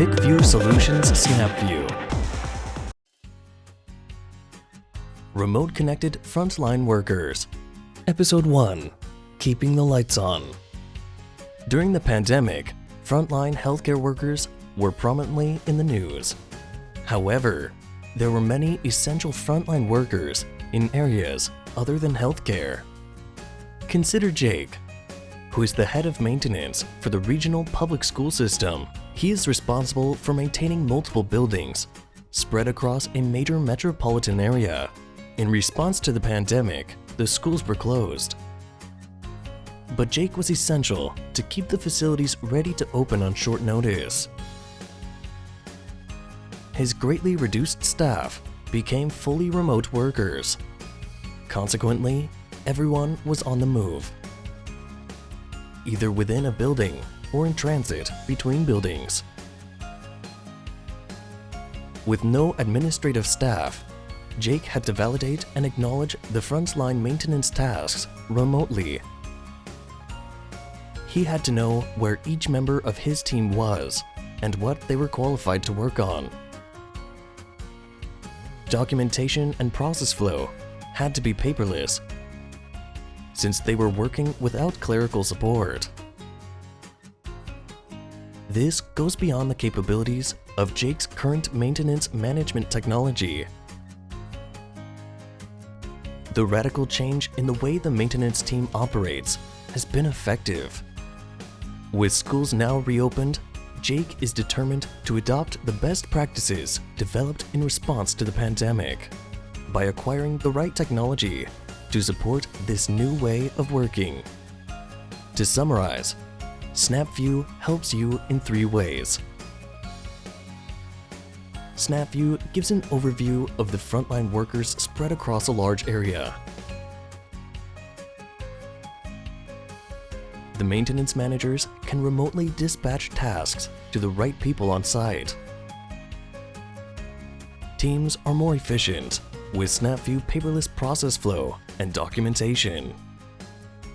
PickView Solutions SnapVue. Remote Connected Frontline Workers. Episode 1. Keeping the Lights On. During the pandemic, frontline healthcare workers were prominently in the news. However, there were many essential frontline workers in areas other than healthcare. Consider Jake, who is the head of maintenance for the regional public school system. He is responsible for maintaining multiple buildings spread across a major metropolitan area. In response to the pandemic, the schools were closed. But Jake was essential to keep the facilities ready to open on short notice. His greatly reduced staff became fully remote workers. Consequently, everyone was on the move, either within a building or in transit between buildings. With no administrative staff, Jake had to validate and acknowledge the frontline maintenance tasks remotely. He had to know where each member of his team was and what they were qualified to work on. Documentation and process flow had to be paperless, since they were working without clerical support. This goes beyond the capabilities of Jake's current maintenance management technology. The radical change in the way the maintenance team operates has been effective. With schools now reopened, Jake is determined to adopt the best practices developed in response to the pandemic by acquiring the right technology to support this new way of working. To summarize, SnapVue helps you in 3 ways. SnapVue gives an overview of the frontline workers spread across a large area. The maintenance managers can remotely dispatch tasks to the right people on site. Teams are more efficient with SnapVue paperless process flow and documentation.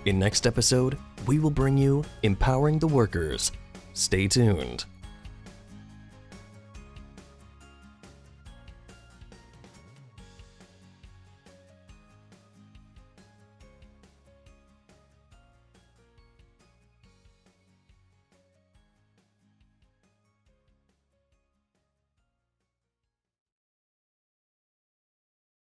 In next episode, we will bring you Empowering the Workers. Stay tuned.